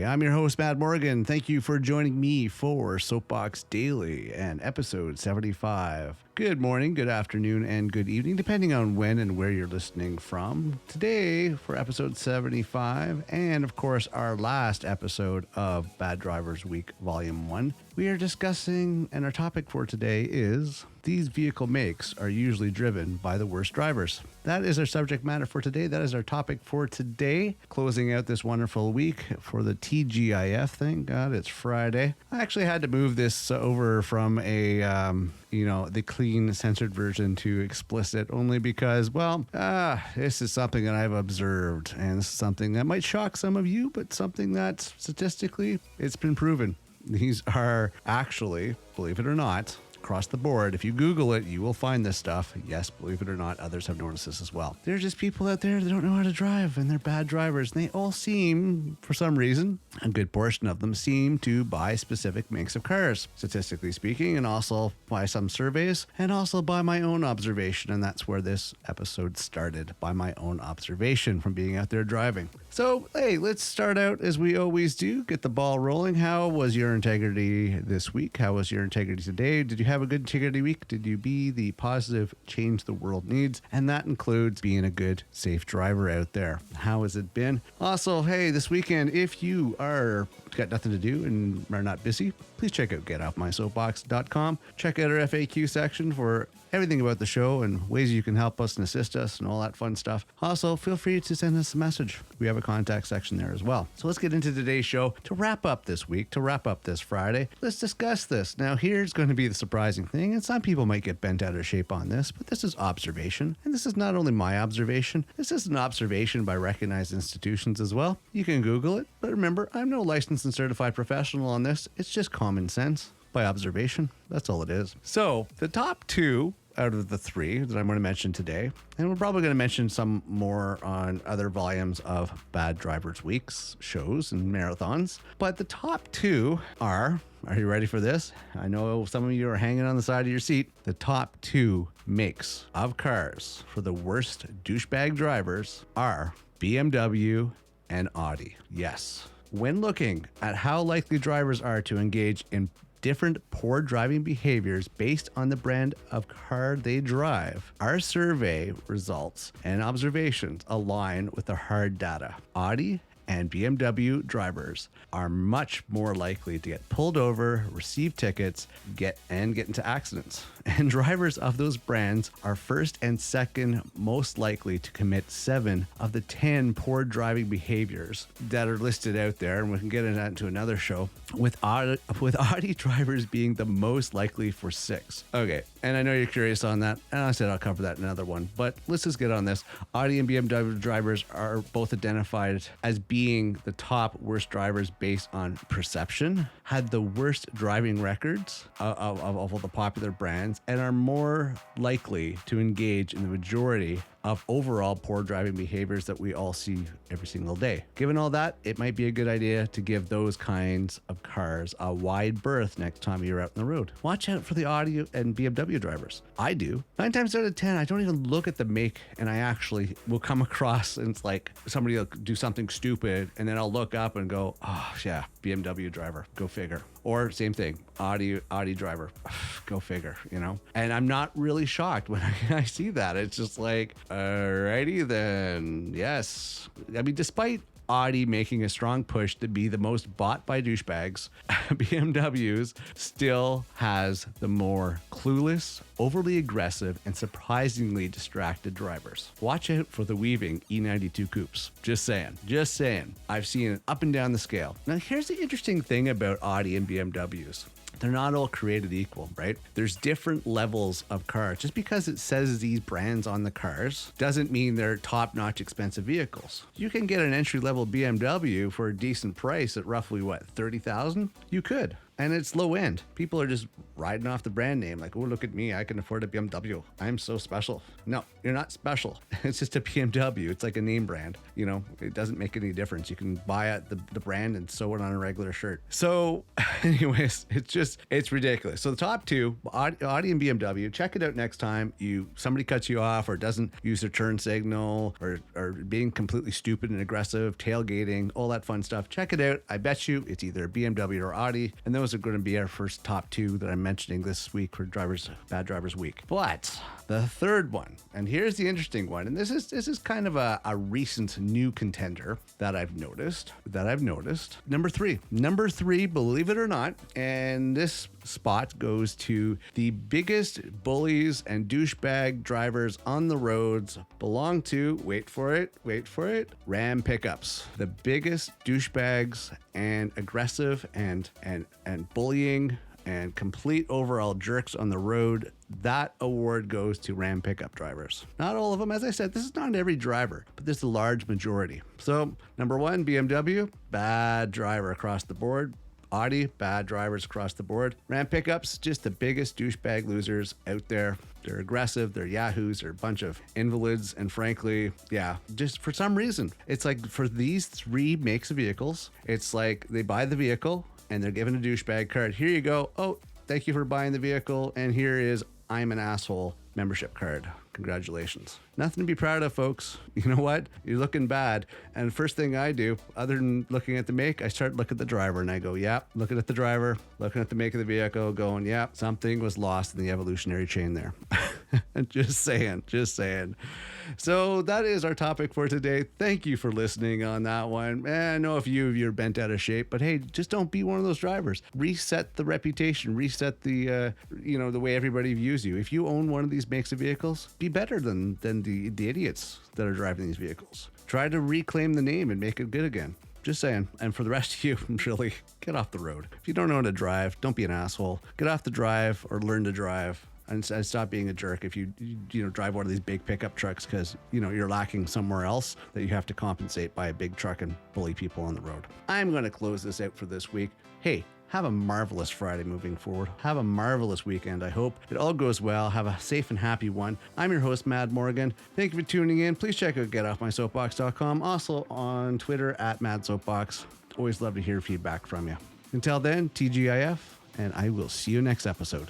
Hey, I'm your host, Matt Morgan. Thank you for joining me for Soapbox Daily and episode 75. Good morning, good afternoon, and good evening, depending on when and where you're listening from. Today, for episode 75, and of course, our last episode of Bad Drivers Week, Volume 1, we are discussing, and our topic for today is, these vehicle makes are usually driven by the worst drivers. That is our subject matter for today. That is our topic for today. Closing out this wonderful week for the TGIF. Thank God it's Friday. I actually had to move this over from the clean censored version to explicit only because, this is something that I've observed, and this is something that might shock some of you, but something that statistically it's been proven. These are actually, believe it or not, across the board, if you Google it, you will find this stuff. Yes, believe it or not, others have noticed this as well. There's just people out there that don't know how to drive, and they're bad drivers. And they all seem, for some reason, a good portion of them seem to buy specific makes of cars, statistically speaking, and also by some surveys, and also by my own observation. And that's where this episode started, by my own observation from being out there driving. So, hey, let's start out as we always do, get the ball rolling. How was your integrity this week? How was your integrity today? Did you have a good integrity week? Did you be the positive change the world needs? And that includes being a good, safe driver out there. How has it been? Also, hey, this weekend, if you are got nothing to do and are not busy, please check out getoffmysoapbox.com. Check out our FAQ section for everything about the show and ways you can help us and assist us and all that fun stuff. Also, feel free to send us a message. We have a contact section there as well. So let's get into today's show. To wrap up this week, to wrap up this Friday, let's discuss this. Now, here's going to be the surprising thing, and some people might get bent out of shape on this, but this is observation. And this is not only my observation, this is an observation by recognized institutions as well. You can Google it, but remember, I'm no licensed and certified professional on this. It's just common sense by observation. That's all it is. So the top two out of the three that I'm going to mention today, and we're probably going to mention some more on other volumes of Bad Drivers Weeks shows and marathons, but the top two are you ready for this? I know some of you are hanging on the side of your seat. The top two makes of cars for the worst douchebag drivers are BMW and Audi. Yes. When looking at how likely drivers are to engage in different poor driving behaviors based on the brand of car they drive, our survey results and observations align with the hard data. Audi and BMW drivers are much more likely to get pulled over, receive tickets, get into accidents. And drivers of those brands are first and second most likely to commit 7 of the 10 poor driving behaviors that are listed out there. And we can get into that into another show, with Audi drivers being the most likely for 6. Okay, and I know you're curious on that, and I said I'll cover that in another one, but let's just get on this. Audi and BMW drivers are both identified as being the top worst drivers based on perception, had the worst driving records of all the popular brands, and are more likely to engage in the majority of overall poor driving behaviors that we all see every single day. Given all that, it might be a good idea to give those kinds of cars a wide berth next time you're out on the road. Watch out for the Audi and BMW drivers. I do. 9 times out of 10, I don't even look at the make, and I actually will come across, and it's like somebody will do something stupid, and then I'll look up and go, oh yeah, BMW driver, go figure. Or same thing, Audi driver, go figure, And I'm not really shocked when I see that. It's just like, alrighty then, yes. I mean, despite Audi making a strong push to be the most bought by douchebags, BMWs still has the more clueless, overly aggressive, and surprisingly distracted drivers. Watch out for the weaving E92 coupes. Just saying. I've seen it up and down the scale. Now, here's the interesting thing about Audi and BMWs. They're not all created equal, right? There's different levels of cars. Just because it says these brands on the cars doesn't mean they're top-notch expensive vehicles. You can get an entry-level BMW for a decent price at roughly, $30,000? You could. And it's low end. People are just riding off the brand name like, oh, look at me. I can afford a BMW. I'm so special. No, you're not special. It's just a BMW. It's like a name brand. You know, it doesn't make any difference. You can buy the brand and sew it on a regular shirt. So anyways, it's ridiculous. So the top two, Audi and BMW, check it out next time somebody cuts you off or doesn't use their turn signal or being completely stupid and aggressive, tailgating, all that fun stuff. Check it out. I bet you it's either BMW or Audi. And those are going to be our first top two that I'm mentioning this week for Bad Drivers Week. But the third one, and here's the interesting one, and this is kind of a recent new contender that I've noticed. Number three, believe it or not, and this spot goes to the biggest bullies and douchebag drivers on the roads belong to, wait for it, Ram pickups. The biggest douchebags and aggressive and bullying and complete overall jerks on the road. That award goes to Ram pickup drivers. Not all of them, as I said, this is not every driver, but this is a large majority. So number one, BMW, bad driver across the board. Audi, bad drivers across the board. Ram pickups, just the biggest douchebag losers out there. They're aggressive, they're yahoos, they're a bunch of invalids, and frankly, yeah, just for some reason, it's like for these three makes of vehicles, it's like they buy the vehicle and they're given a douchebag card. Here you go. Oh, thank you for buying the vehicle, and here is I'm an asshole membership card. Congratulations. Nothing to be proud of, folks. You know what? You're looking bad. And first thing I do, other than looking at the make, I start looking at the driver and I go, yeah, looking at the driver, looking at the make of the vehicle, going, yeah, something was lost in the evolutionary chain there. Just saying. So that is our topic for today. Thank you for listening on that one. I know a few of you are bent out of shape, but hey, just don't be one of those drivers. Reset the reputation, reset the way everybody views you. If you own one of these makes of vehicles, be better than the idiots that are driving these vehicles. Try to reclaim the name and make it good again. Just saying. And for the rest of you, really, get off the road. If you don't know how to drive, don't be an asshole. Get off the drive or learn to drive. And stop being a jerk if you drive one of these big pickup trucks because you're lacking somewhere else that you have to compensate by a big truck and bully people on the road. I'm going to close this out for this week. Hey, have a marvelous Friday moving forward. Have a marvelous weekend. I hope it all goes well. Have a safe and happy one. I'm your host, Mad Morgan. Thank you for tuning in. Please check out getoffmysoapbox.com. Also on Twitter @MadSoapbox. Always love to hear feedback from you. Until then, TGIF, and I will see you next episode.